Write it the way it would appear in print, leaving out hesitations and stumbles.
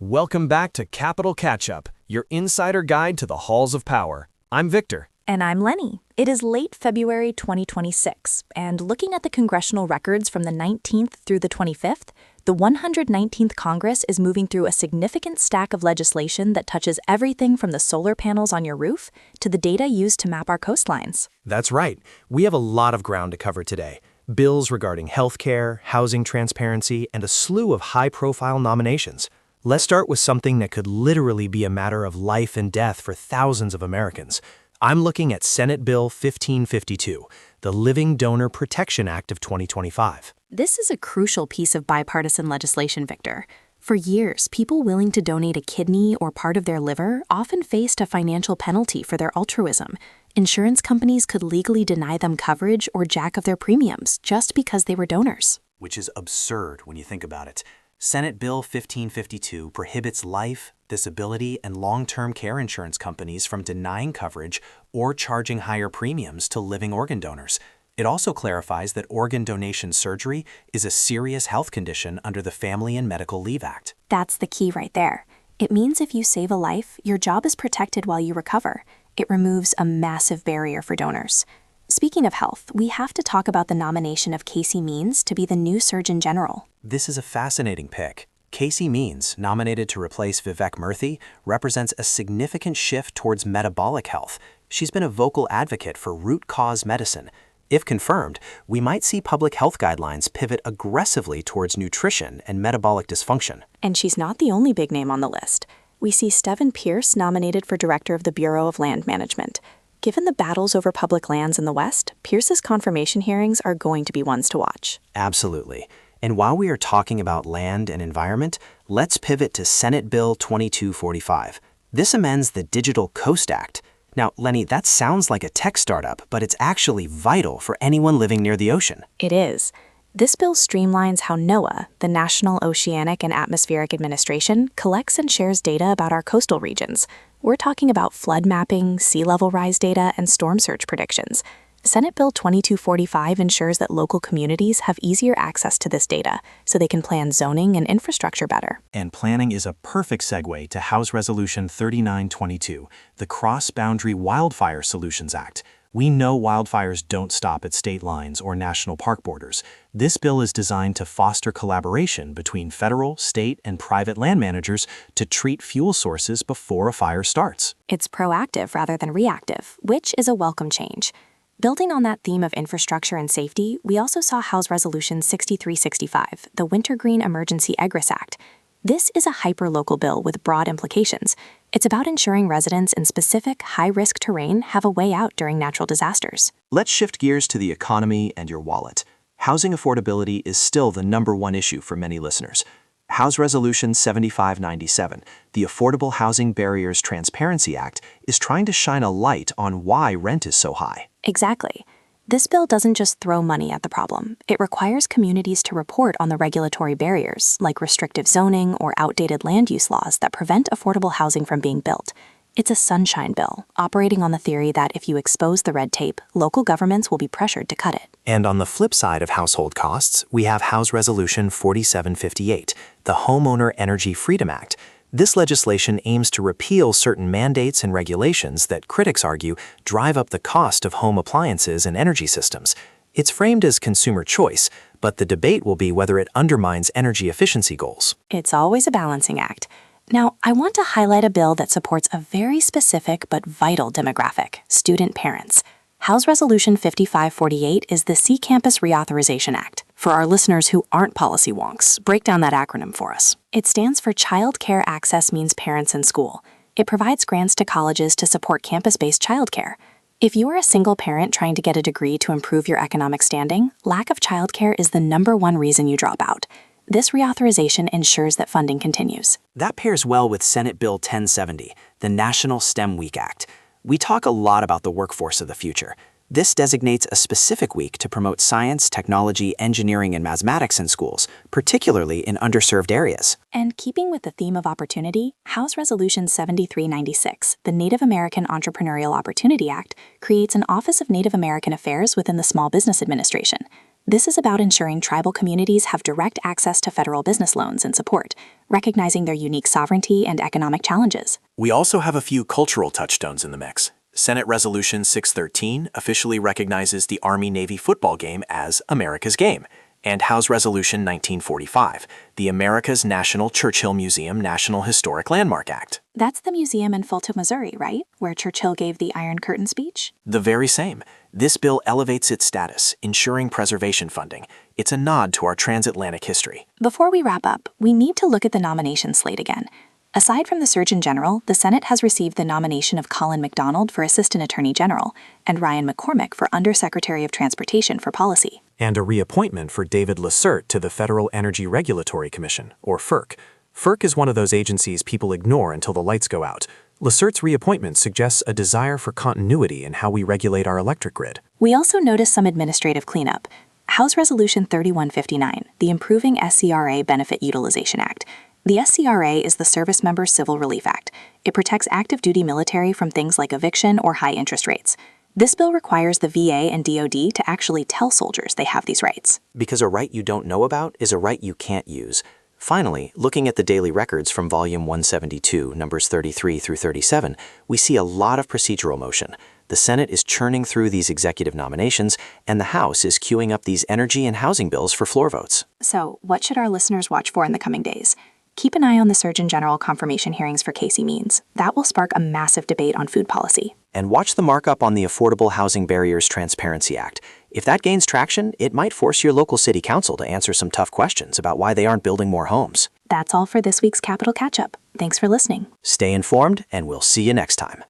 Welcome back to Capital Catch-Up, your insider guide to the halls of power. I'm Victor. And I'm Lenny. It is late February 2026, and looking at the congressional records from the 19th through the 25th, the 119th Congress is moving through a significant stack of legislation that touches everything from the solar panels on your roof to the data used to map our coastlines. That's right. We have a lot of ground to cover today. Bills regarding healthcare, housing transparency, and a slew of high-profile nominations. Let's start with something that could literally be a matter of life and death for thousands of Americans. I'm looking at Senate Bill 1552, the Living Donor Protection Act of 2025. This is a crucial piece of bipartisan legislation, Victor. For years, people willing to donate a kidney or part of their liver often faced a financial penalty for their altruism. Insurance companies could legally deny them coverage or jack up their premiums just because they were donors. Which is absurd when you think about it. Senate Bill 1552 prohibits life, disability, and long-term care insurance companies from denying coverage or charging higher premiums to living organ donors. It also clarifies that organ donation surgery is a serious health condition under the Family and Medical Leave Act. That's the key right there. It means if you save a life, your job is protected while you recover. It removes a massive barrier for donors. Speaking of health, we have to talk about the nomination of Casey Means to be the new Surgeon General. This is a fascinating pick. Casey Means, nominated to replace Vivek Murthy, represents a significant shift towards metabolic health. She's been a vocal advocate for root cause medicine. If confirmed, we might see public health guidelines pivot aggressively towards nutrition and metabolic dysfunction. And she's not the only big name on the list. We see Stephen Pierce nominated for Director of the Bureau of Land Management. Given the battles over public lands in the West, Pierce's confirmation hearings are going to be ones to watch. Absolutely. And while we are talking about land and environment, let's pivot to Senate Bill 2245. This amends the Digital Coast Act. Now, Lenny, that sounds like a tech startup, but it's actually vital for anyone living near the ocean. It is. This bill streamlines how NOAA, the National Oceanic and Atmospheric Administration, collects and shares data about our coastal regions. We're talking about flood mapping, sea level rise data, and storm surge predictions. Senate Bill 2245 ensures that local communities have easier access to this data so they can plan zoning and infrastructure better. And planning is a perfect segue to House Resolution 3922, the Cross-Boundary Wildfire Solutions Act. We know wildfires don't stop at state lines or national park borders. This bill is designed to foster collaboration between federal, state, and private land managers to treat fuel sources before a fire starts. It's proactive rather than reactive, which is a welcome change. Building on that theme of infrastructure and safety, we also saw House Resolution 6365, the Wintergreen Emergency Egress Act. This is a hyper-local bill with broad implications. It's about ensuring residents in specific, high-risk terrain have a way out during natural disasters. Let's shift gears to the economy and your wallet. Housing affordability is still the #1 issue for many listeners. House Resolution 7597, the Affordable Housing Barriers Transparency Act, is trying to shine a light on why rent is so high. Exactly. This bill doesn't just throw money at the problem. It requires communities to report on the regulatory barriers, like restrictive zoning or outdated land use laws that prevent affordable housing from being built. It's a sunshine bill, operating on the theory that if you expose the red tape, local governments will be pressured to cut it. And on the flip side of household costs, we have House Resolution 4758, the Homeowner Energy Freedom Act. This legislation aims to repeal certain mandates and regulations that critics argue drive up the cost of home appliances and energy systems. It's framed as consumer choice, but the debate will be whether it undermines energy efficiency goals. It's always a balancing act. Now, I want to highlight a bill that supports a very specific but vital demographic: student parents. House Resolution 5548 is the C-Campus Reauthorization Act. For our listeners who aren't policy wonks, break down that acronym for us. It stands for Child Care Access Means Parents in School. It provides grants to colleges to support campus-based childcare. If you are a single parent trying to get a degree to improve your economic standing, lack of childcare is the #1 reason you drop out. This reauthorization ensures that funding continues. That pairs well with Senate Bill 1070, the National STEM Week Act. We talk a lot about the workforce of the future. This designates a specific week to promote science, technology, engineering, and mathematics in schools, particularly in underserved areas. And keeping with the theme of opportunity, House Resolution 7396, the Native American Entrepreneurial Opportunity Act, creates an Office of Native American Affairs within the Small Business Administration. This is about ensuring tribal communities have direct access to federal business loans and support, recognizing their unique sovereignty and economic challenges. We also have a few cultural touchstones in the mix. Senate Resolution 613 officially recognizes the Army-Navy football game as America's game, and House Resolution 1945, the America's National Churchill Museum National Historic Landmark Act. That's the museum in Fulton, Missouri, right? Where Churchill gave the Iron Curtain speech? The very same. This bill elevates its status, ensuring preservation funding. It's a nod to our transatlantic history. Before we wrap up, we need to look at the nomination slate again. Aside from the Surgeon General, the Senate has received the nomination of Colin McDonald for Assistant Attorney General and Ryan McCormick for Undersecretary of Transportation for Policy. And a reappointment for David Lacerte to the Federal Energy Regulatory Commission, or FERC. FERC is one of those agencies people ignore until the lights go out. Lacerte's reappointment suggests a desire for continuity in how we regulate our electric grid. We also noticed some administrative cleanup. House Resolution 3159, the Improving SCRA Benefit Utilization Act. The SCRA is the Service Member Civil Relief Act. It protects active duty military from things like eviction or high interest rates. This bill requires the VA and DoD to actually tell soldiers they have these rights. Because a right you don't know about is a right you can't use. Finally, looking at the daily records from Volume 172, numbers 33 through 37, we see a lot of procedural motion. The Senate is churning through these executive nominations, and the House is queuing up these energy and housing bills for floor votes. So, what should our listeners watch for in the coming days? Keep an eye on the Surgeon General confirmation hearings for Casey Means. That will spark a massive debate on food policy. And watch the markup on the Affordable Housing Barriers Transparency Act. If that gains traction, it might force your local city council to answer some tough questions about why they aren't building more homes. That's all for this week's Capital Catch-Up. Thanks for listening. Stay informed, and we'll see you next time.